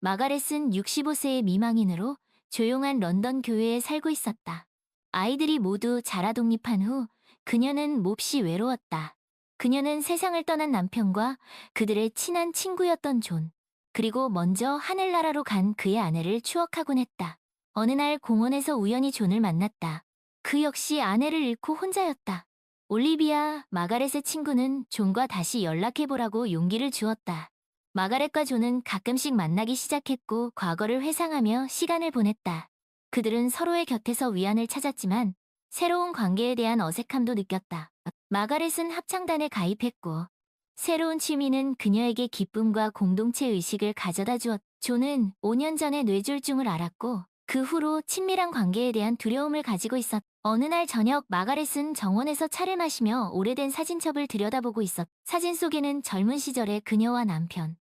마가렛은 65세의 미망인으로 조용한 런던 교회에 살고 있었다. 아이들이 모두 자라 독립한 후 그녀는 몹시 외로웠다. 그녀는 세상을 떠난 남편과 그들의 친한 친구였던 존, 그리고 먼저 하늘나라로 간 그의 아내를 추억하곤 했다. 어느 날 공원에서 우연히 존을 만났다. 그 역시 아내를 잃고 혼자였다. 올리비아, 마가렛의 친구는 존과 다시 연락해보라고 용기를 주었다. 마가렛과 존은 가끔씩 만나기 시작했고 과거를 회상하며 시간을 보냈다. 그들은 서로의 곁에서 위안을 찾았지만 새로운 관계에 대한 어색함도 느꼈다. 마가렛은 합창단에 가입했고 새로운 취미는 그녀에게 기쁨과 공동체 의식을 가져다 주었다. 존은 5년 전에 뇌졸중을 앓았고 그 후로 친밀한 관계에 대한 두려움을 가지고 있었다. 어느 날 저녁 마가렛은 정원에서 차를 마시며 오래된 사진첩을 들여다보고 있었다. 사진 속에는 젊은 시절의 그녀와 남편,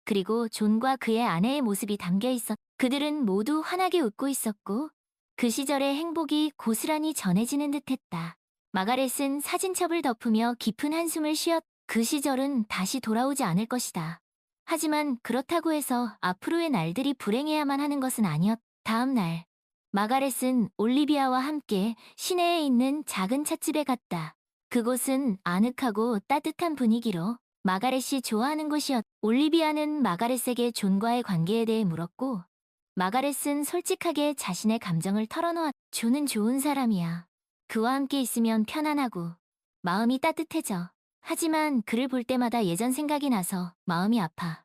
그리고 존과 그의 아내의 모습이 담겨 있었다. 그들은 모두 환하게 웃고 있었고 그 시절의 행복이 고스란히 전해지는 듯했다. 마가렛은 사진첩을 덮으며 깊은 한숨을 쉬었다. 그 시절은 다시 돌아오지 않을 것이다. 하지만 그렇다고 해서 앞으로의 날들이 불행해야만 하는 것은 아니었다. 다음 날, 마가렛은 올리비아와 함께 시내에 있는 작은 찻집에 갔다. 그곳은 아늑하고 따뜻한 분위기로 마가렛이 좋아하는 곳이었다. 올리비아는 마가렛에게 존과의 관계에 대해 물었고 마가렛은 솔직하게 자신의 감정을 털어놓았다. 존은 좋은 사람이야. 그와 함께 있으면 편안하고 마음이 따뜻해져. 하지만 그를 볼 때마다 예전 생각이 나서 마음이 아파.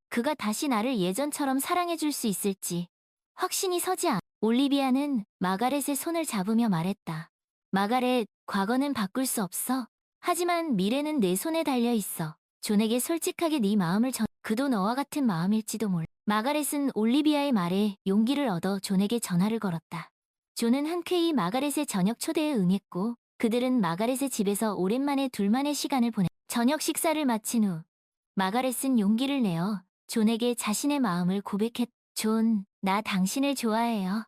그가 다시 나를 예전처럼 사랑해줄 수 있을지 확신이 서지 않아. 올리비아는 마가렛의 손을 잡으며 말했다. 마가렛, 과거는 바꿀 수 없어. 하지만 미래는 내 손에 달려 있어. 존에게 솔직하게 네 마음을 그도 너와 같은 마음일지도 몰라. 마가렛은 올리비아의 말에 용기를 얻어 존에게 전화를 걸었다. 존은 흔쾌히 마가렛의 저녁 초대에 응했고 그들은 마가렛의 집에서 오랜만에 둘만의 시간을 보냈다. 저녁 식사를 마친 후 마가렛은 용기를 내어 존에게 자신의 마음을 고백했다. 존, 나 당신을 좋아해요.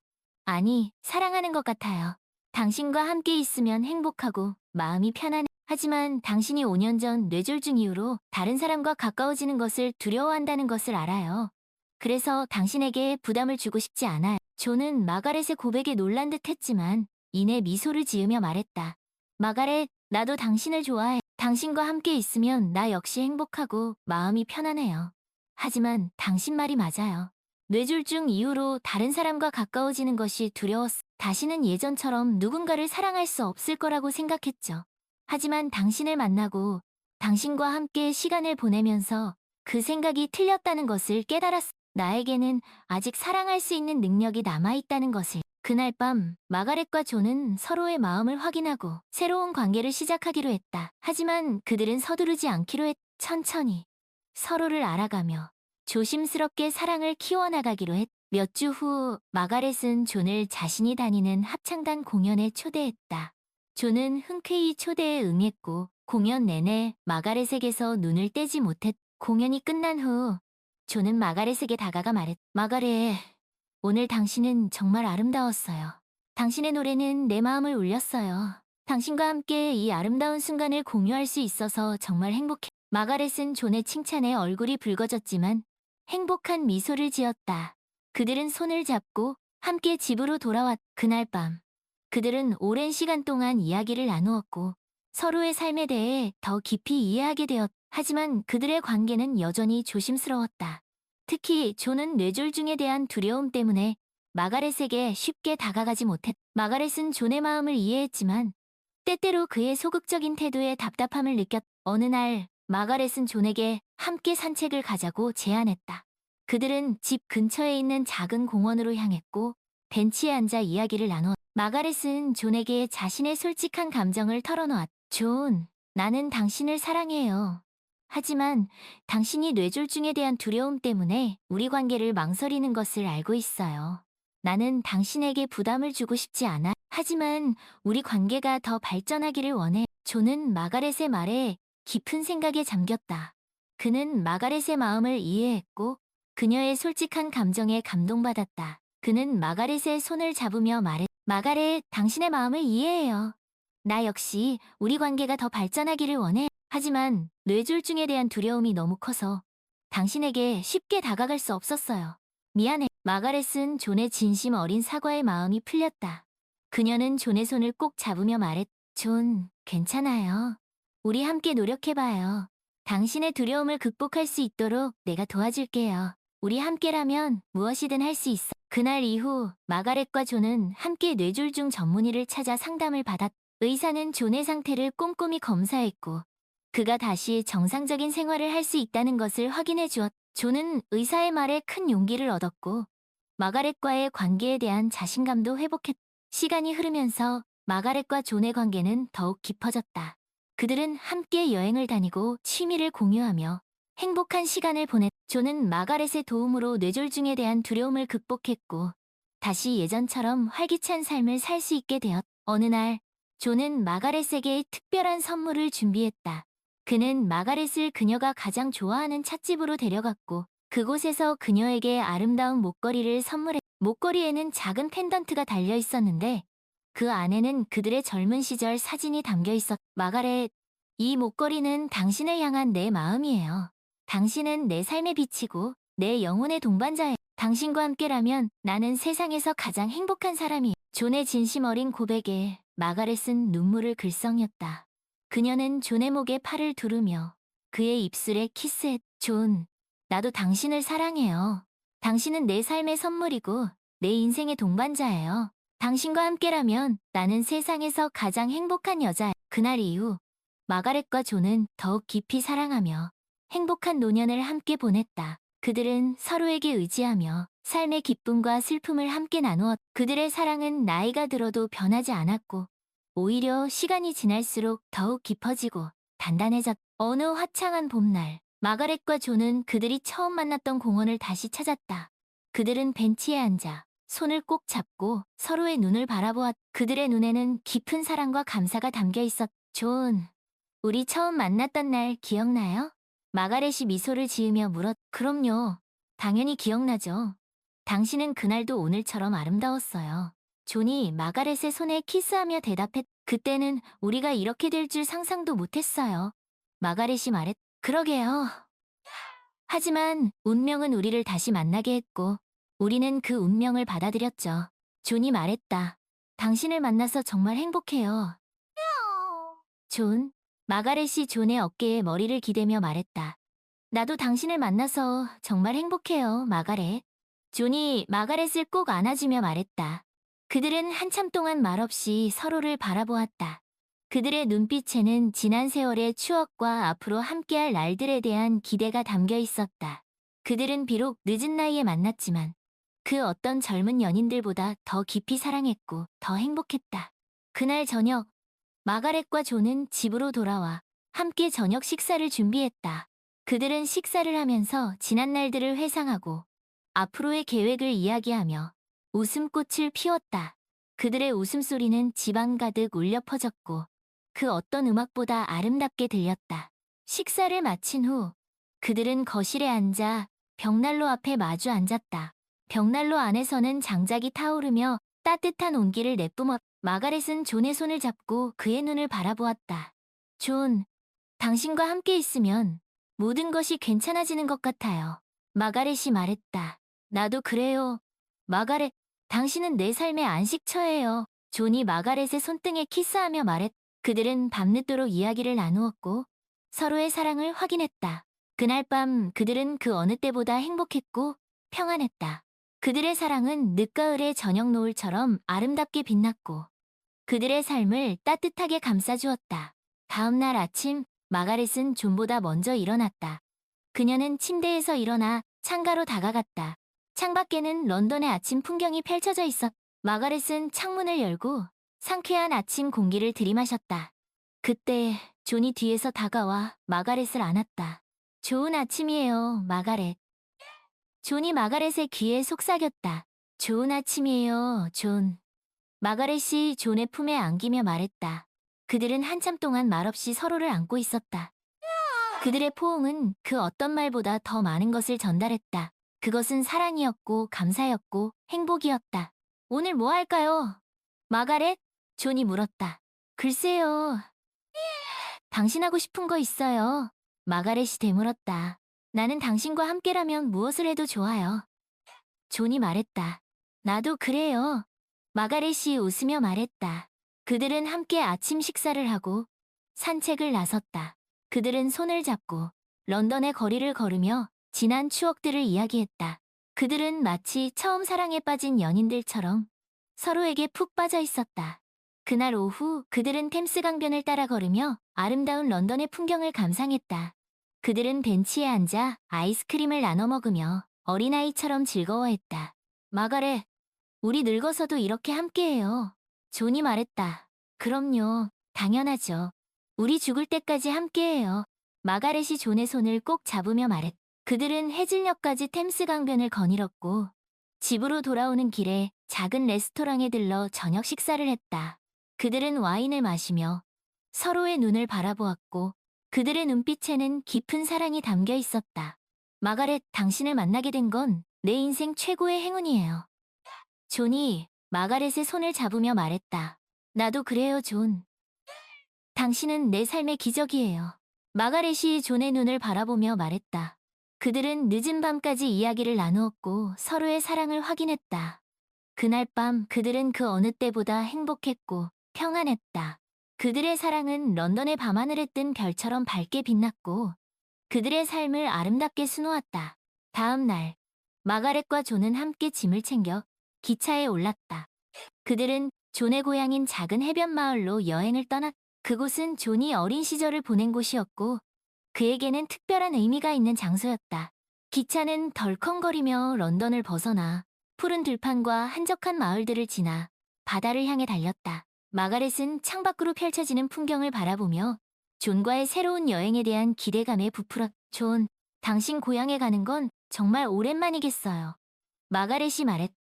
아니, 사랑하는 것 같아요. 당신과 함께 있으면 행복하고 마음이 편안해. 하지만 당신이 5년 전 뇌졸중 이후로 다른 사람과 가까워지는 것을 두려워한다는 것을 알아요. 그래서 당신에게 부담을 주고 싶지 않아요. 존은 마가렛의 고백에 놀란 듯 했지만 이내 미소를 지으며 말했다. 마가렛, 나도 당신을 좋아해. 당신과 함께 있으면 나 역시 행복하고 마음이 편안해요. 하지만 당신 말이 맞아요. 뇌졸중 이후로 다른 사람과 가까워지는 것이 두려웠어. 다시는 예전처럼 누군가를 사랑할 수 없을 거라고 생각했죠. 하지만 당신을 만나고 당신과 함께 시간을 보내면서 그 생각이 틀렸다는 것을 깨달았어. 나에게는 아직 사랑할 수 있는 능력이 남아있다는 것을. 그날 밤 마가렛과 존은 서로의 마음을 확인하고 새로운 관계를 시작하기로 했다. 하지만 그들은 서두르지 않기로 했다. 천천히 서로를 알아가며 조심스럽게 사랑을 키워나가기로 했다. 몇 주 후 마가렛은 존을 자신이 다니는 합창단 공연에 초대했다. 존은 흔쾌히 초대에 응했고 공연 내내 마가렛에게서 눈을 떼지 못했다. 공연이 끝난 후 존은 마가렛에게 다가가 말했다. 마가렛, 오늘 당신은 정말 아름다웠어요. 당신의 노래는 내 마음을 울렸어요. 당신과 함께 이 아름다운 순간을 공유할 수 있어서 정말 행복해. 마가렛은 존의 칭찬에 얼굴이 붉어졌지만 행복한 미소를 지었다. 그들은 손을 잡고 함께 집으로 돌아왔다. 그날 밤 그들은 오랜 시간 동안 이야기를 나누었고 서로의 삶에 대해 더 깊이 이해하게 되었다. 하지만 그들의 관계는 여전히 조심스러웠다. 특히 존은 뇌졸중에 대한 두려움 때문에 마가렛에게 쉽게 다가가지 못했다. 마가렛은 존의 마음을 이해했지만 때때로 그의 소극적인 태도에 답답함을 느꼈다. 어느 날 마가렛은 존에게 함께 산책을 가자고 제안했다. 그들은 집 근처에 있는 작은 공원으로 향했고 벤치에 앉아 이야기를 나누었다. 마가렛은 존에게 자신의 솔직한 감정을 털어놓았다. 존, 나는 당신을 사랑해요. 하지만 당신이 뇌졸중에 대한 두려움 때문에 우리 관계를 망설이는 것을 알고 있어요. 나는 당신에게 부담을 주고 싶지 않아. 하지만 우리 관계가 더 발전하기를 원해. 존은 마가렛의 말에 깊은 생각에 잠겼다. 그는 마가렛의 마음을 이해했고 그녀의 솔직한 감정에 감동받았다. 그는 마가렛의 손을 잡으며 말했다. 마가렛, 당신의 마음을 이해해요. 나 역시 우리 관계가 더 발전하기를 원해. 하지만 뇌졸중에 대한 두려움이 너무 커서 당신에게 쉽게 다가갈 수 없었어요. 미안해. 마가렛은 존의 진심 어린 사과의 마음이 풀렸다. 그녀는 존의 손을 꼭 잡으며 말했. 존, 괜찮아요. 우리 함께 노력해봐요. 당신의 두려움을 극복할 수 있도록 내가 도와줄게요. 우리 함께라면 무엇이든 할 수 있어. 그날 이후 마가렛과 존은 함께 뇌졸중 전문의를 찾아 상담을 받았. 의사는 존의 상태를 꼼꼼히 검사했고 그가 다시 정상적인 생활을 할 수 있다는 것을 확인해 주었. 존은 의사의 말에 큰 용기를 얻었고 마가렛과의 관계에 대한 자신감도 회복했. 시간이 흐르면서 마가렛과 존의 관계는 더욱 깊어졌다. 그들은 함께 여행을 다니고 취미를 공유하며 행복한 시간을 보냈. 존은 마가렛의 도움으로 뇌졸중에 대한 두려움을 극복했고 다시 예전처럼 활기찬 삶을 살 수 있게 되었. 어느 날 존은 마가렛에게 특별한 선물을 준비했다. 그는 마가렛을 그녀가 가장 좋아하는 찻집으로 데려갔고 그곳에서 그녀에게 아름다운 목걸이를 선물해. 목걸이에는 작은 펜던트가 달려 있었는데 그 안에는 그들의 젊은 시절 사진이 담겨 있었. 마가렛, 이 목걸이는 당신을 향한 내 마음이에요. 당신은 내 삶의 빛이고 내 영혼의 동반자예요. 당신과 함께라면 나는 세상에서 가장 행복한 사람이에요. 존의 진심 어린 고백에 마가렛은 눈물을 글썽였다. 그녀는 존의 목에 팔을 두르며 그의 입술에 키스했. 존, 나도 당신을 사랑해요. 당신은 내 삶의 선물이고 내 인생의 동반자예요. 당신과 함께라면 나는 세상에서 가장 행복한 여자예요. 그날 이후 마가렛과 존은 더욱 깊이 사랑하며 행복한 노년을 함께 보냈다. 그들은 서로에게 의지하며 삶의 기쁨과 슬픔을 함께 나누었. 그들의 사랑은 나이가 들어도 변하지 않았고 오히려 시간이 지날수록 더욱 깊어지고 단단해졌. 어느 화창한 봄날, 마가렛과 존은 그들이 처음 만났던 공원을 다시 찾았다. 그들은 벤치에 앉아 손을 꼭 잡고 서로의 눈을 바라보았. 그들의 눈에는 깊은 사랑과 감사가 담겨 있었. 존, 우리 처음 만났던 날 기억나요? 마가렛이 미소를 지으며 물었. 그럼요. 당연히 기억나죠. 당신은 그날도 오늘처럼 아름다웠어요. 존이 마가렛의 손에 키스하며 대답했. 그때는 우리가 이렇게 될 줄 상상도 못했어요. 마가렛이 말했. 그러게요. 하지만 운명은 우리를 다시 만나게 했고 우리는 그 운명을 받아들였죠. 존이 말했다. 당신을 만나서 정말 행복해요. 존, 마가렛이 존의 어깨에 머리를 기대며 말했다. 나도 당신을 만나서 정말 행복해요, 마가렛. 존이 마가렛을 꼭 안아주며 말했다. 그들은 한참 동안 말없이 서로를 바라보았다. 그들의 눈빛에는 지난 세월의 추억과 앞으로 함께할 날들에 대한 기대가 담겨 있었다. 그들은 비록 늦은 나이에 만났지만 그 어떤 젊은 연인들보다 더 깊이 사랑했고 더 행복했다. 그날 저녁, 마가렛과 존은 집으로 돌아와 함께 저녁 식사를 준비했다. 그들은 식사를 하면서 지난 날들을 회상하고 앞으로의 계획을 이야기하며 웃음꽃을 피웠다. 그들의 웃음소리는 집안 가득 울려 퍼졌고 그 어떤 음악보다 아름답게 들렸다. 식사를 마친 후 그들은 거실에 앉아 벽난로 앞에 마주 앉았다. 벽난로 안에서는 장작이 타오르며 따뜻한 온기를 내뿜었. 마가렛은 존의 손을 잡고 그의 눈을 바라보았다. 존, 당신과 함께 있으면 모든 것이 괜찮아지는 것 같아요. 마가렛이 말했다. 나도 그래요. 마가렛, 당신은 내 삶의 안식처예요. 존이 마가렛의 손등에 키스하며 말했. 그들은 밤늦도록 이야기를 나누었고 서로의 사랑을 확인했다. 그날 밤 그들은 그 어느 때보다 행복했고 평안했다. 그들의 사랑은 늦가을의 저녁 노을처럼 아름답게 빛났고 그들의 삶을 따뜻하게 감싸주었다. 다음 날 아침, 마가렛은 존보다 먼저 일어났다. 그녀는 침대에서 일어나 창가로 다가갔다. 창밖에는 런던의 아침 풍경이 펼쳐져 있었. 마가렛은 창문을 열고 상쾌한 아침 공기를 들이마셨다. 그때 존이 뒤에서 다가와 마가렛을 안았다. 좋은 아침이에요, 마가렛. 존이 마가렛의 귀에 속삭였다. 좋은 아침이에요, 존. 마가렛이 존의 품에 안기며 말했다. 그들은 한참 동안 말없이 서로를 안고 있었다. 그들의 포옹은 그 어떤 말보다 더 많은 것을 전달했다. 그것은 사랑이었고 감사였고 행복이었다. 오늘 뭐 할까요? 마가렛? 존이 물었다. 글쎄요. 당신하고 싶은 거 있어요. 마가렛이 되물었다. 나는 당신과 함께라면 무엇을 해도 좋아요. 존이 말했다. 나도 그래요. 마가렛이 웃으며 말했다. 그들은 함께 아침 식사를 하고 산책을 나섰다. 그들은 손을 잡고 런던의 거리를 걸으며 지난 추억들을 이야기했다. 그들은 마치 처음 사랑에 빠진 연인들처럼 서로에게 푹 빠져 있었다. 그날 오후 그들은 템스 강변을 따라 걸으며 아름다운 런던의 풍경을 감상했다. 그들은 벤치에 앉아 아이스크림을 나눠 먹으며 어린아이처럼 즐거워했다. 마가렛, 우리 늙어서도 이렇게 함께해요. 존이 말했다. 그럼요, 당연하죠. 우리 죽을 때까지 함께해요. 마가렛이 존의 손을 꼭 잡으며 말했다. 그들은 해질녘까지 템스 강변을 거닐었고 집으로 돌아오는 길에 작은 레스토랑에 들러 저녁 식사를 했다. 그들은 와인을 마시며 서로의 눈을 바라보았고 그들의 눈빛에는 깊은 사랑이 담겨 있었다. 마가렛, 당신을 만나게 된 건 내 인생 최고의 행운이에요. 존이 마가렛의 손을 잡으며 말했다. 나도 그래요, 존. 당신은 내 삶의 기적이에요. 마가렛이 존의 눈을 바라보며 말했다. 그들은 늦은 밤까지 이야기를 나누었고 서로의 사랑을 확인했다. 그날 밤 그들은 그 어느 때보다 행복했고 평안했다. 그들의 사랑은 런던의 밤하늘에 뜬 별처럼 밝게 빛났고 그들의 삶을 아름답게 수놓았다. 다음 날, 마가렛과 존은 함께 짐을 챙겨 기차에 올랐다. 그들은 존의 고향인 작은 해변 마을로 여행을 떠났다. 그곳은 존이 어린 시절을 보낸 곳이었고 그에게는 특별한 의미가 있는 장소였다. 기차는 덜컹거리며 런던을 벗어나 푸른 들판과 한적한 마을들을 지나 바다를 향해 달렸다. 마가렛은 창밖으로 펼쳐지는 풍경을 바라보며 존과의 새로운 여행에 대한 기대감에 부풀었다. 존, 당신 고향에 가는 건 정말 오랜만이겠어요. 마가렛이 말했다.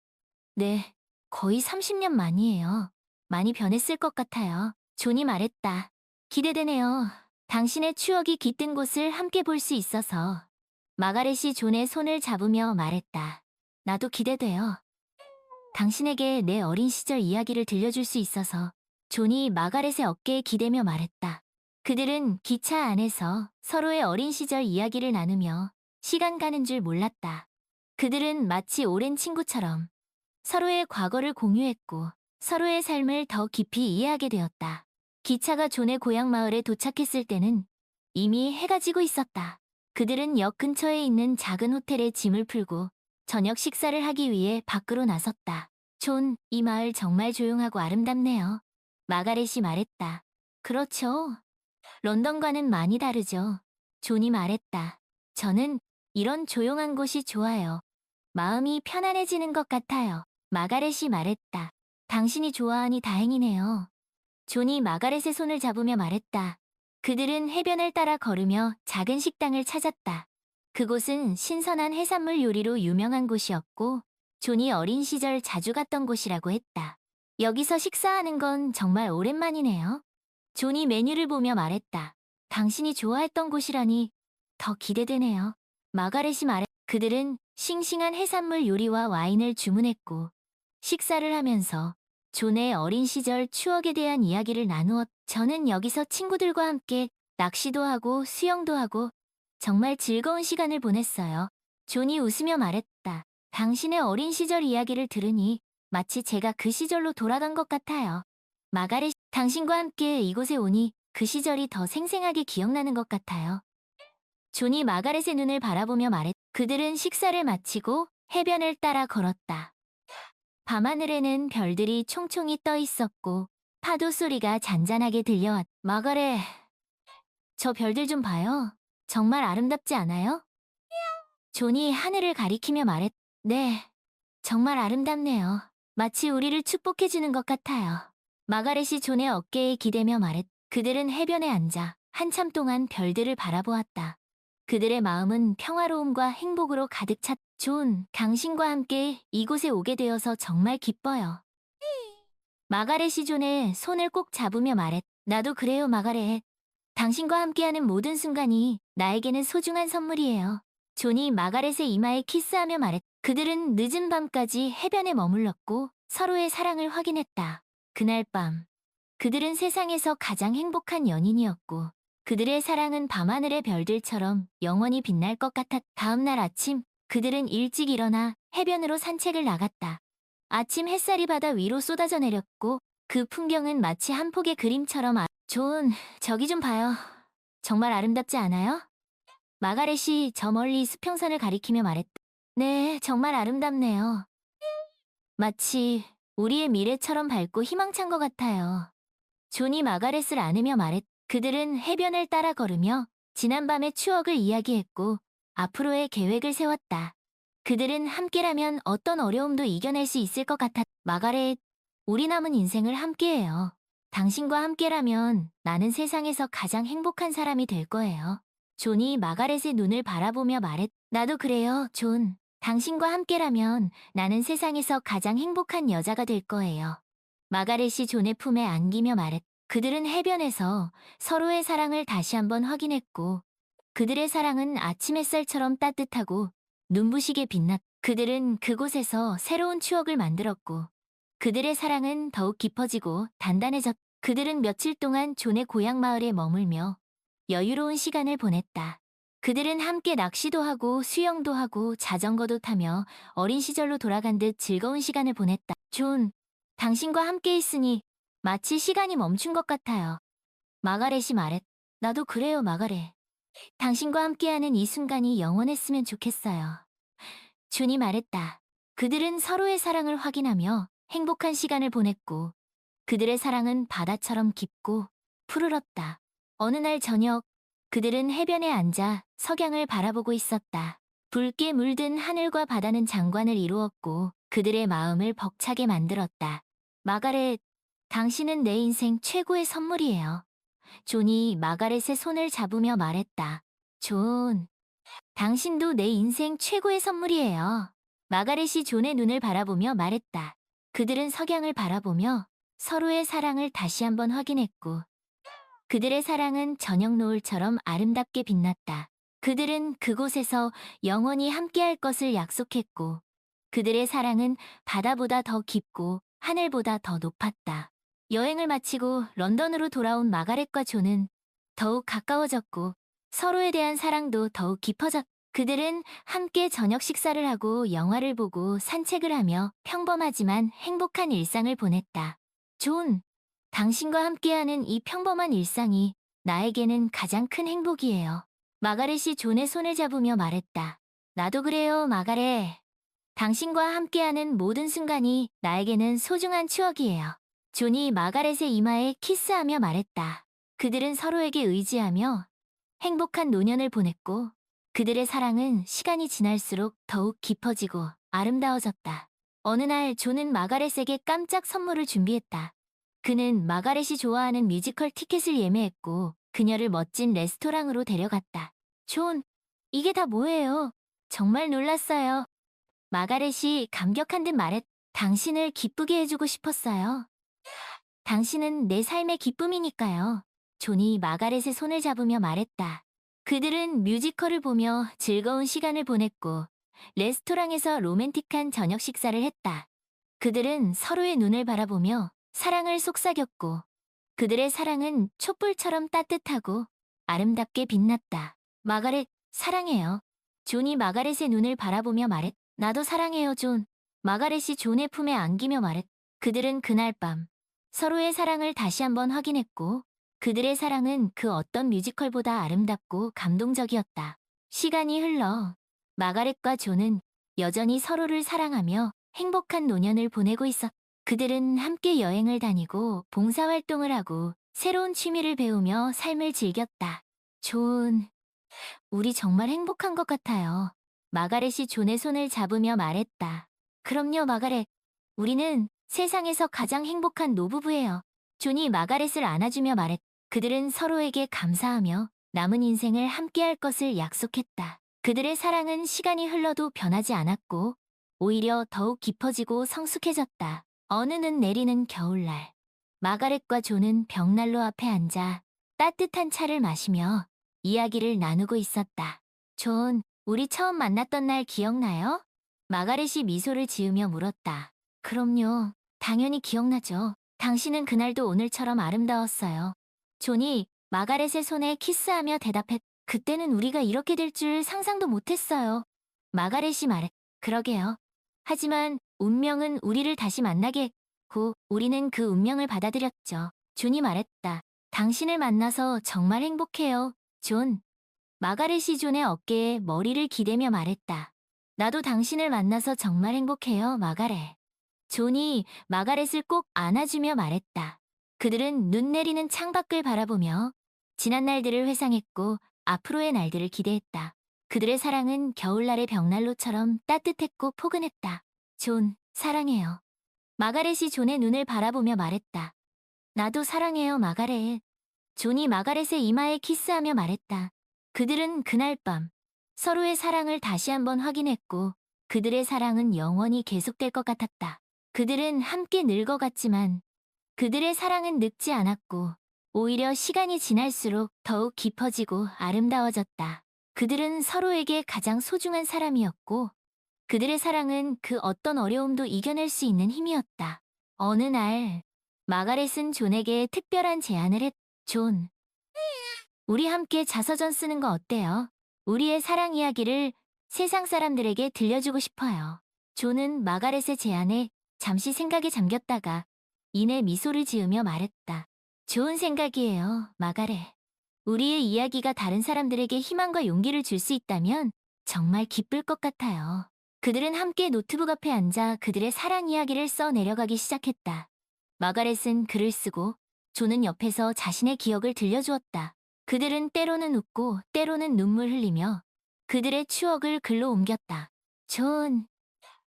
네, 거의 30년 만이에요. 많이 변했을 것 같아요. 존이 말했다. 기대되네요. 당신의 추억이 깃든 곳을 함께 볼 수 있어서. 마가렛이 존의 손을 잡으며 말했다. 나도 기대돼요. 당신에게 내 어린 시절 이야기를 들려줄 수 있어서. 존이 마가렛의 어깨에 기대며 말했다. 그들은 기차 안에서 서로의 어린 시절 이야기를 나누며 시간 가는 줄 몰랐다. 그들은 마치 오랜 친구처럼 서로의 과거를 공유했고 서로의 삶을 더 깊이 이해하게 되었다. 기차가 존의 고향 마을에 도착했을 때는 이미 해가 지고 있었다. 그들은 역 근처에 있는 작은 호텔에 짐을 풀고 저녁 식사를 하기 위해 밖으로 나섰다. 존, 이 마을 정말 조용하고 아름답네요. 마가렛이 말했다. 그렇죠. 런던과는 많이 다르죠. 존이 말했다. 저는 이런 조용한 곳이 좋아요. 마음이 편안해지는 것 같아요. 마가렛이 말했다. 당신이 좋아하니 다행이네요. 존이 마가렛의 손을 잡으며 말했다. 그들은 해변을 따라 걸으며 작은 식당을 찾았다. 그곳은 신선한 해산물 요리로 유명한 곳이었고 존이 어린 시절 자주 갔던 곳이라고 했다. 여기서 식사하는 건 정말 오랜만이네요. 존이 메뉴를 보며 말했다. 당신이 좋아했던 곳이라니 더 기대되네요. 마가렛이 말했다. 그들은 싱싱한 해산물 요리와 와인을 주문했고 식사를 하면서 존의 어린 시절 추억에 대한 이야기를 나누었. 저는 여기서 친구들과 함께 낚시도 하고 수영도 하고 정말 즐거운 시간을 보냈어요. 존이 웃으며 말했다. 당신의 어린 시절 이야기를 들으니 마치 제가 그 시절로 돌아간 것 같아요. 마가렛, 당신과 함께 이곳에 오니 그 시절이 더 생생하게 기억나는 것 같아요. 존이 마가렛의 눈을 바라보며 말했다. 그들은 식사를 마치고 해변을 따라 걸었다. 밤하늘에는 별들이 총총히 떠 있었고 파도 소리가 잔잔하게 들려왔다. 마가렛, 저 별들 좀 봐요. 정말 아름답지 않아요? 존이 하늘을 가리키며 말했다. 네, 정말 아름답네요. 마치 우리를 축복해주는 것 같아요. 마가렛이 존의 어깨에 기대며 말했다. 그들은 해변에 앉아 한참 동안 별들을 바라보았다. 그들의 마음은 평화로움과 행복으로 가득 찼다. 존, 당신과 함께 이곳에 오게 되어서 정말 기뻐요. 마가렛이 존의 손을 꼭 잡으며 말했다. 나도 그래요, 마가렛. 당신과 함께하는 모든 순간이 나에게는 소중한 선물이에요. 존이 마가렛의 이마에 키스하며 말했다. 그들은 늦은 밤까지 해변에 머물렀고 서로의 사랑을 확인했다. 그날 밤, 그들은 세상에서 가장 행복한 연인이었고 그들의 사랑은 밤하늘의 별들처럼 영원히 빛날 것 같았다. 다음 날 아침, 그들은 일찍 일어나 해변으로 산책을 나갔다. 아침 햇살이 바다 위로 쏟아져 내렸고 그 풍경은 마치 한 폭의 그림처럼 존, 저기 좀 봐요. 정말 아름답지 않아요? 마가렛이 저 멀리 수평선을 가리키며 말했다. 네, 정말 아름답네요. 마치 우리의 미래처럼 밝고 희망찬 것 같아요. 존이 마가렛을 안으며 말했다. 그들은 해변을 따라 걸으며 지난밤의 추억을 이야기했고 앞으로의 계획을 세웠다. 그들은 함께라면 어떤 어려움도 이겨낼 수 있을 것 같았다. 마가렛, 우리 남은 인생을 함께해요. 당신과 함께라면 나는 세상에서 가장 행복한 사람이 될 거예요. 존이 마가렛의 눈을 바라보며 말했다. 나도 그래요, 존. 당신과 함께라면 나는 세상에서 가장 행복한 여자가 될 거예요. 마가렛이 존의 품에 안기며 말했다. 그들은 해변에서 서로의 사랑을 다시 한번 확인했고 그들의 사랑은 아침 햇살처럼 따뜻하고 눈부시게 빛났다. 그들은 그곳에서 새로운 추억을 만들었고 그들의 사랑은 더욱 깊어지고 단단해졌다. 그들은 며칠 동안 존의 고향 마을에 머물며 여유로운 시간을 보냈다. 그들은 함께 낚시도 하고 수영도 하고 자전거도 타며 어린 시절로 돌아간 듯 즐거운 시간을 보냈다. 존, 당신과 함께 있으니 마치 시간이 멈춘 것 같아요. 마가렛이 말했다. 나도 그래요, 마가렛. 당신과 함께하는 이 순간이 영원했으면 좋겠어요. 존이 말했다. 그들은 서로의 사랑을 확인하며 행복한 시간을 보냈고 그들의 사랑은 바다처럼 깊고 푸르렀다. 어느 날 저녁, 그들은 해변에 앉아 석양을 바라보고 있었다. 붉게 물든 하늘과 바다는 장관을 이루었고 그들의 마음을 벅차게 만들었다. 마가렛, 당신은 내 인생 최고의 선물이에요. 존이 마가렛의 손을 잡으며 말했다. 존, 당신도 내 인생 최고의 선물이에요. 마가렛이 존의 눈을 바라보며 말했다. 그들은 석양을 바라보며 서로의 사랑을 다시 한번 확인했고 그들의 사랑은 저녁 노을처럼 아름답게 빛났다. 그들은 그곳에서 영원히 함께할 것을 약속했고 그들의 사랑은 바다보다 더 깊고 하늘보다 더 높았다. 여행을 마치고 런던으로 돌아온 마가렛과 존은 더욱 가까워졌고 서로에 대한 사랑도 더욱 깊어졌다. 그들은 함께 저녁 식사를 하고 영화를 보고 산책을 하며 평범하지만 행복한 일상을 보냈다. 존, 당신과 함께하는 이 평범한 일상이 나에게는 가장 큰 행복이에요. 마가렛이 존의 손을 잡으며 말했다. 나도 그래요, 마가렛. 당신과 함께하는 모든 순간이 나에게는 소중한 추억이에요. 존이 마가렛의 이마에 키스하며 말했다. 그들은 서로에게 의지하며 행복한 노년을 보냈고 그들의 사랑은 시간이 지날수록 더욱 깊어지고 아름다워졌다. 어느 날 존은 마가렛에게 깜짝 선물을 준비했다. 그는 마가렛이 좋아하는 뮤지컬 티켓을 예매했고 그녀를 멋진 레스토랑으로 데려갔다. 존, 이게 다 뭐예요? 정말 놀랐어요. 마가렛이 감격한 듯 말했다. 당신을 기쁘게 해주고 싶었어요. 당신은 내 삶의 기쁨이니까요. 존이 마가렛의 손을 잡으며 말했다. 그들은 뮤지컬을 보며 즐거운 시간을 보냈고 레스토랑에서 로맨틱한 저녁 식사를 했다. 그들은 서로의 눈을 바라보며 사랑을 속삭였고 그들의 사랑은 촛불처럼 따뜻하고 아름답게 빛났다. 마가렛, 사랑해요. 존이 마가렛의 눈을 바라보며 말했다. 나도 사랑해요, 존. 마가렛이 존의 품에 안기며 말했다. 그들은 그날 밤 서로의 사랑을 다시 한번 확인했고 그들의 사랑은 그 어떤 뮤지컬보다 아름답고 감동적이었다. 시간이 흘러 마가렛과 존은 여전히 서로를 사랑하며 행복한 노년을 보내고 있었다. 그들은 함께 여행을 다니고 봉사활동을 하고 새로운 취미를 배우며 삶을 즐겼다. 존, 우리 정말 행복한 것 같아요. 마가렛이 존의 손을 잡으며 말했다. 그럼요, 마가렛. 우리는 세상에서 가장 행복한 노부부예요. 존이 마가렛을 안아주며 말했다. 그들은 서로에게 감사하며 남은 인생을 함께할 것을 약속했다. 그들의 사랑은 시간이 흘러도 변하지 않았고 오히려 더욱 깊어지고 성숙해졌다. 어느 눈 내리는 겨울날, 마가렛과 존은 벽난로 앞에 앉아 따뜻한 차를 마시며 이야기를 나누고 있었다. 존, 우리 처음 만났던 날 기억나요? 마가렛이 미소를 지으며 물었다. 그럼요. 당연히 기억나죠. 당신은 그날도 오늘처럼 아름다웠어요. 존이 마가렛의 손에 키스하며 대답했다. 그때는 우리가 이렇게 될 줄 상상도 못했어요. 마가렛이 말했. 그러게요. 하지만 운명은 우리를 다시 만나게 했고 우리는 그 운명을 받아들였죠. 존이 말했다. 당신을 만나서 정말 행복해요, 존. 마가렛이 존의 어깨에 머리를 기대며 말했다. 나도 당신을 만나서 정말 행복해요, 마가렛. 존이 마가렛을 꼭 안아주며 말했다. 그들은 눈 내리는 창밖을 바라보며 지난 날들을 회상했고 앞으로의 날들을 기대했다. 그들의 사랑은 겨울날의 벽난로처럼 따뜻했고 포근했다. 존, 사랑해요. 마가렛이 존의 눈을 바라보며 말했다. 나도 사랑해요, 마가렛. 존이 마가렛의 이마에 키스하며 말했다. 그들은 그날 밤 서로의 사랑을 다시 한번 확인했고 그들의 사랑은 영원히 계속될 것 같았다. 그들은 함께 늙어갔지만 그들의 사랑은 늙지 않았고 오히려 시간이 지날수록 더욱 깊어지고 아름다워졌다. 그들은 서로에게 가장 소중한 사람이었고 그들의 사랑은 그 어떤 어려움도 이겨낼 수 있는 힘이었다. 어느 날 마가렛은 존에게 특별한 제안을 했. 존, 우리 함께 자서전 쓰는 거 어때요? 우리의 사랑 이야기를 세상 사람들에게 들려주고 싶어요. 존은 마가렛의 제안에 잠시 생각에 잠겼다가 이내 미소를 지으며 말했다. 좋은 생각이에요, 마가렛. 우리의 이야기가 다른 사람들에게 희망과 용기를 줄 수 있다면 정말 기쁠 것 같아요. 그들은 함께 노트북 앞에 앉아 그들의 사랑 이야기를 써 내려가기 시작했다. 마가렛은 글을 쓰고 존은 옆에서 자신의 기억을 들려주었다. 그들은 때로는 웃고 때로는 눈물 흘리며 그들의 추억을 글로 옮겼다. 존,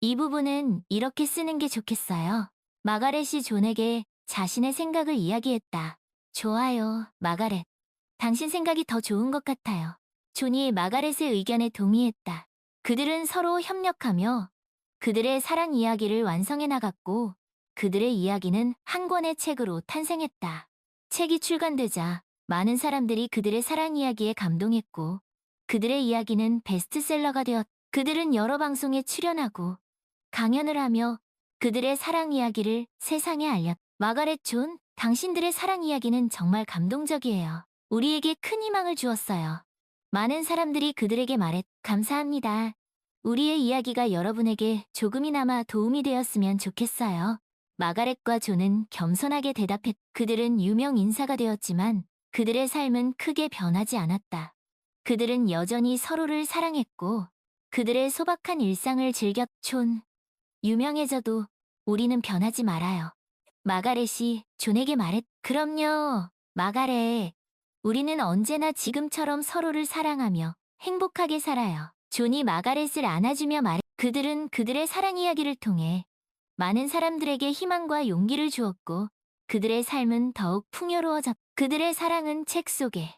이 부분은 이렇게 쓰는 게 좋겠어요. 마가렛이 존에게 자신의 생각을 이야기했다. 좋아요, 마가렛. 당신 생각이 더 좋은 것 같아요. 존이 마가렛의 의견에 동의했다. 그들은 서로 협력하며 그들의 사랑 이야기를 완성해 나갔고 그들의 이야기는 한 권의 책으로 탄생했다. 책이 출간되자 많은 사람들이 그들의 사랑 이야기에 감동했고 그들의 이야기는 베스트셀러가 되었. 그들은 여러 방송에 출연하고 강연을 하며 그들의 사랑 이야기를 세상에 알렸. 마가렛 존, 당신들의 사랑 이야기는 정말 감동적이에요. 우리에게 큰 희망을 주었어요. 많은 사람들이 그들에게 말했. 감사합니다. 우리의 이야기가 여러분에게 조금이나마 도움이 되었으면 좋겠어요. 마가렛과 존은 겸손하게 대답했. 그들은 유명 인사가 되었지만 그들의 삶은 크게 변하지 않았다. 그들은 여전히 서로를 사랑했고 그들의 소박한 일상을 즐겼. 존, 유명해져도 우리는 변하지 말아요. 마가렛이 존에게 말했. 그럼요, 마가렛. 우리는 언제나 지금처럼 서로를 사랑하며 행복하게 살아요. 존이 마가렛을 안아주며 말했. 그들은 그들의 사랑 이야기를 통해 많은 사람들에게 희망과 용기를 주었고 그들의 삶은 더욱 풍요로워졌. 그들의 사랑은 책 속에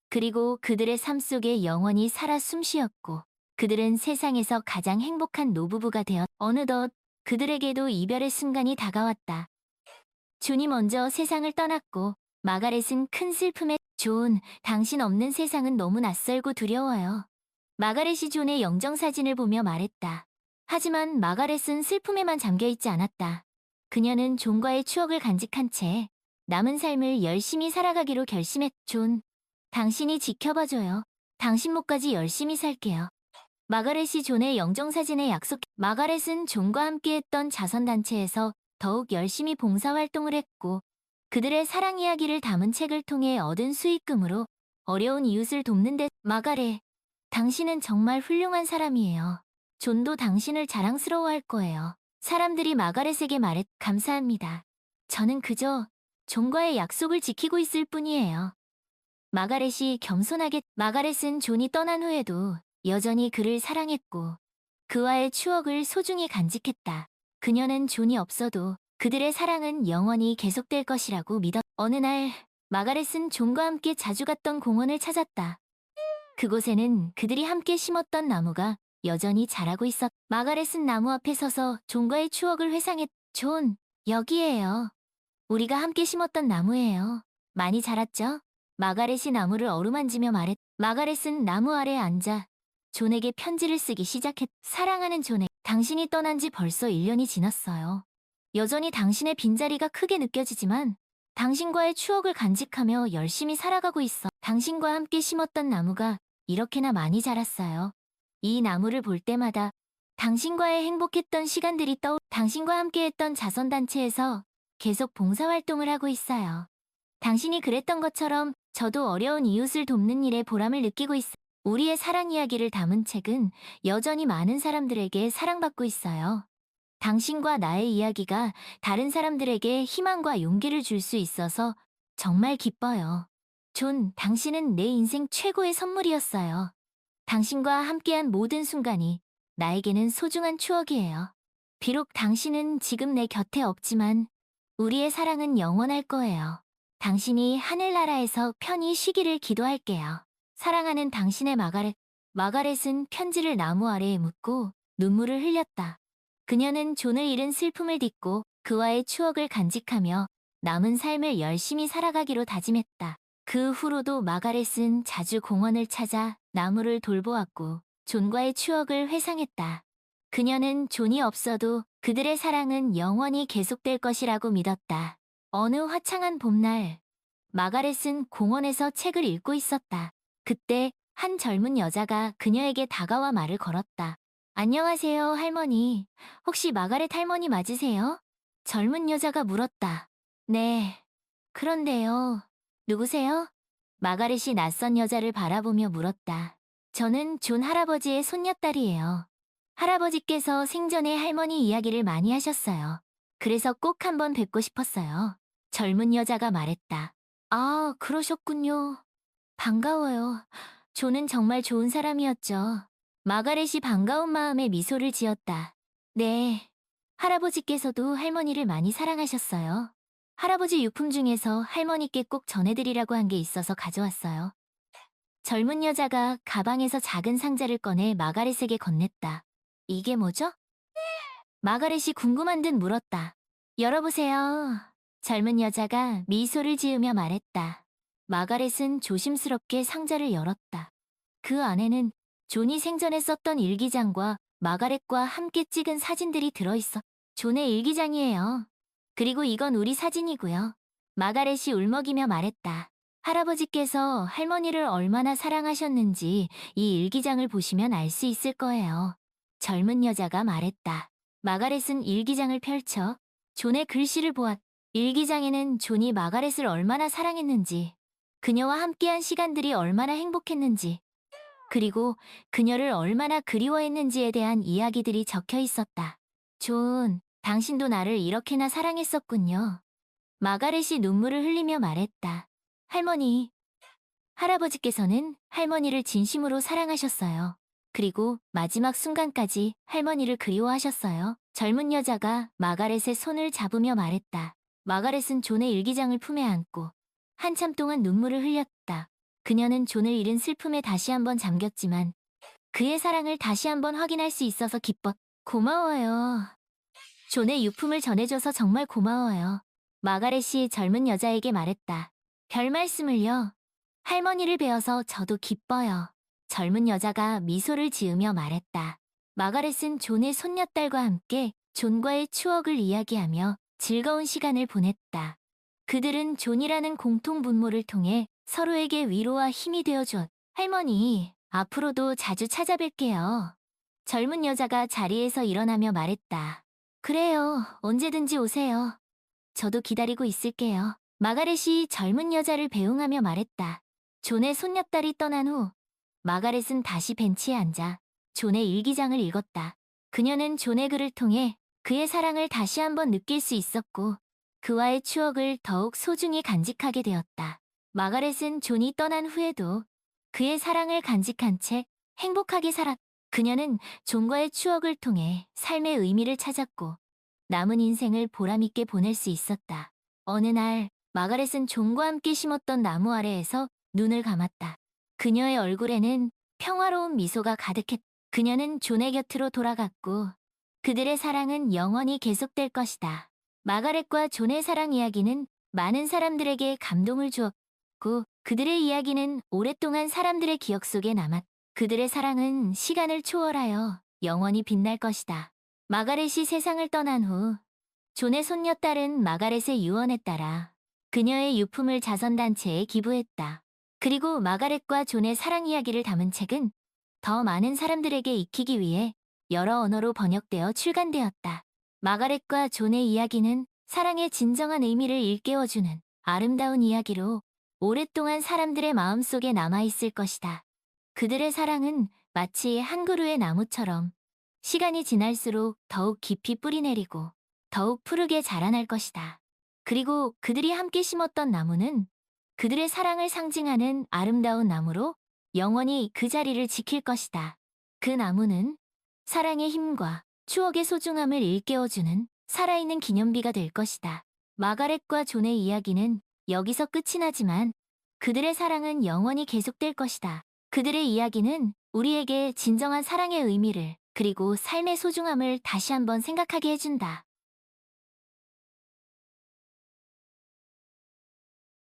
그리고 그들의 삶 속에 영원히 살아 숨쉬었고 그들은 세상에서 가장 행복한 노부부가 되었. 어느덧 그들에게도 이별의 순간이 다가왔다. 존이 먼저 세상을 떠났고 마가렛은 큰 슬픔에. 존, 당신 없는 세상은 너무 낯설고 두려워요. 마가렛이 존의 영정사진을 보며 말했다. 하지만 마가렛은 슬픔에만 잠겨있지 않았다. 그녀는 존과의 추억을 간직한 채 남은 삶을 열심히 살아가기로 결심했. 존, 당신이 지켜봐줘요. 당신 목까지 열심히 살게요. 마가렛이 존의 영정사진에 약속. 마가렛은 존과 함께했던 자선단체에서 더욱 열심히 봉사활동을 했고 그들의 사랑 이야기를 담은 책을 통해 얻은 수익금으로 어려운 이웃을 돕는 데. 마가렛, 당신은 정말 훌륭한 사람이에요. 존도 당신을 자랑스러워할 거예요. 사람들이 마가렛에게 말했. 감사합니다. 저는 그저 존과의 약속을 지키고 있을 뿐이에요. 마가렛이 겸손하게. 마가렛은 존이 떠난 후에도 여전히 그를 사랑했고 그와의 추억을 소중히 간직했다. 그녀는 존이 없어도 그들의 사랑은 영원히 계속될 것이라고 믿었. 어느 날 마가렛은 존과 함께 자주 갔던 공원을 찾았다. 그곳에는 그들이 함께 심었던 나무가 여전히 자라고 있었. 마가렛은 나무 앞에 서서 존과의 추억을 회상했. 존, 여기에요. 우리가 함께 심었던 나무예요. 많이 자랐죠? 마가렛이 나무를 어루만지며 말했. 마가렛은 나무 아래에 앉아 존에게 편지를 쓰기 시작했. 사랑하는 존에, 당신이 떠난 지 벌써 1년이 지났어요. 여전히 당신의 빈자리가 크게 느껴지지만 당신과의 추억을 간직하며 열심히 살아가고 있어. 당신과 함께 심었던 나무가 이렇게나 많이 자랐어요. 이 나무를 볼 때마다 당신과의 행복했던 시간들이 당신과 함께했던 자선단체에서 계속 봉사활동을 하고 있어요. 당신이 그랬던 것처럼 저도 어려운 이웃을 돕는 일에 보람을 느끼고 있어요. 우리의 사랑 이야기를 담은 책은 여전히 많은 사람들에게 사랑받고 있어요. 당신과 나의 이야기가 다른 사람들에게 희망과 용기를 줄 수 있어서 정말 기뻐요. 존, 당신은 내 인생 최고의 선물이었어요. 당신과 함께한 모든 순간이 나에게는 소중한 추억이에요. 비록 당신은 지금 내 곁에 없지만 우리의 사랑은 영원할 거예요. 당신이 하늘나라에서 편히 쉬기를 기도할게요. 사랑하는 당신의 마가렛. 마가렛은 편지를 나무 아래에 묻고 눈물을 흘렸다. 그녀는 존을 잃은 슬픔을 딛고 그와의 추억을 간직하며 남은 삶을 열심히 살아가기로 다짐했다. 그 후로도 마가렛은 자주 공원을 찾아 나무를 돌보았고 존과의 추억을 회상했다. 그녀는 존이 없어도 그들의 사랑은 영원히 계속될 것이라고 믿었다. 어느 화창한 봄날, 마가렛은 공원에서 책을 읽고 있었다. 그때 한 젊은 여자가 그녀에게 다가와 말을 걸었다. 안녕하세요, 할머니. 혹시 마가렛 할머니 맞으세요? 젊은 여자가 물었다. 네. 그런데요. 누구세요? 마가렛이 낯선 여자를 바라보며 물었다. 저는 존 할아버지의 손녀딸이에요. 할아버지께서 생전에 할머니 이야기를 많이 하셨어요. 그래서 꼭 한번 뵙고 싶었어요. 젊은 여자가 말했다. 아, 그러셨군요. 반가워요. 존은 정말 좋은 사람이었죠. 마가렛이 반가운 마음에 미소를 지었다. 네. 할아버지께서도 할머니를 많이 사랑하셨어요. 할아버지 유품 중에서 할머니께 꼭 전해드리라고 한 게 있어서 가져왔어요. 젊은 여자가 가방에서 작은 상자를 꺼내 마가렛에게 건넸다. 이게 뭐죠? 마가렛이 궁금한 듯 물었다. 열어보세요. 젊은 여자가 미소를 지으며 말했다. 마가렛은 조심스럽게 상자를 열었다. 그 안에는 존이 생전에 썼던 일기장과 마가렛과 함께 찍은 사진들이 들어있어. 존의 일기장이에요. 그리고 이건 우리 사진이고요. 마가렛이 울먹이며 말했다. 할아버지께서 할머니를 얼마나 사랑하셨는지 이 일기장을 보시면 알 수 있을 거예요. 젊은 여자가 말했다. 마가렛은 일기장을 펼쳐 존의 글씨를 보았다. 일기장에는 존이 마가렛을 얼마나 사랑했는지, 그녀와 함께한 시간들이 얼마나 행복했는지, 그리고 그녀를 얼마나 그리워했는지에 대한 이야기들이 적혀 있었다. 존, 당신도 나를 이렇게나 사랑했었군요. 마가렛이 눈물을 흘리며 말했다. 할머니, 할아버지께서는 할머니를 진심으로 사랑하셨어요. 그리고 마지막 순간까지 할머니를 그리워하셨어요. 젊은 여자가 마가렛의 손을 잡으며 말했다. 마가렛은 존의 일기장을 품에 안고 한참 동안 눈물을 흘렸다. 그녀는 존을 잃은 슬픔에 다시 한번 잠겼지만 그의 사랑을 다시 한번 확인할 수 있어서 기뻤. 고마워요. 존의 유품을 전해줘서 정말 고마워요. 마가렛이 젊은 여자에게 말했다. 별 말씀을요. 할머니를 뵈어서 저도 기뻐요. 젊은 여자가 미소를 지으며 말했다. 마가렛은 존의 손녀딸과 함께 존과의 추억을 이야기하며 즐거운 시간을 보냈다. 그들은 존이라는 공통 분모를 통해 서로에게 위로와 힘이 되어줬. 할머니, 앞으로도 자주 찾아뵐게요. 젊은 여자가 자리에서 일어나며 말했다. 그래요, 언제든지 오세요. 저도 기다리고 있을게요. 마가렛이 젊은 여자를 배웅하며 말했다. 존의 손녀딸이 떠난 후 마가렛은 다시 벤치에 앉아 존의 일기장을 읽었다. 그녀는 존의 글을 통해 그의 사랑을 다시 한번 느낄 수 있었고 그와의 추억을 더욱 소중히 간직하게 되었다. 마가렛은 존이 떠난 후에도 그의 사랑을 간직한 채 행복하게 살았다. 그녀는 존과의 추억을 통해 삶의 의미를 찾았고 남은 인생을 보람있게 보낼 수 있었다. 어느 날 마가렛은 존과 함께 심었던 나무 아래에서 눈을 감았다. 그녀의 얼굴에는 평화로운 미소가 가득했다. 그녀는 존의 곁으로 돌아갔고 그들의 사랑은 영원히 계속될 것이다. 마가렛과 존의 사랑 이야기는 많은 사람들에게 감동을 주었고 그들의 이야기는 오랫동안 사람들의 기억 속에 남았다. 그들의 사랑은 시간을 초월하여 영원히 빛날 것이다. 마가렛이 세상을 떠난 후 존의 손녀딸은 마가렛의 유언에 따라 그녀의 유품을 자선단체에 기부했다. 그리고 마가렛과 존의 사랑 이야기를 담은 책은 더 많은 사람들에게 익히기 위해 여러 언어로 번역되어 출간되었다. 마가렛과 존의 이야기는 사랑의 진정한 의미를 일깨워주는 아름다운 이야기로 오랫동안 사람들의 마음속에 남아있을 것이다. 그들의 사랑은 마치 한 그루의 나무처럼 시간이 지날수록 더욱 깊이 뿌리내리고 더욱 푸르게 자라날 것이다. 그리고 그들이 함께 심었던 나무는 그들의 사랑을 상징하는 아름다운 나무로 영원히 그 자리를 지킬 것이다. 그 나무는 사랑의 힘과 추억의 소중함을 일깨워주는 살아있는 기념비가 될 것이다. 마가렛과 존의 이야기는 여기서 끝이 나지만 그들의 사랑은 영원히 계속될 것이다. 그들의 이야기는 우리에게 진정한 사랑의 의미를 그리고 삶의 소중함을 다시 한번 생각하게 해준다.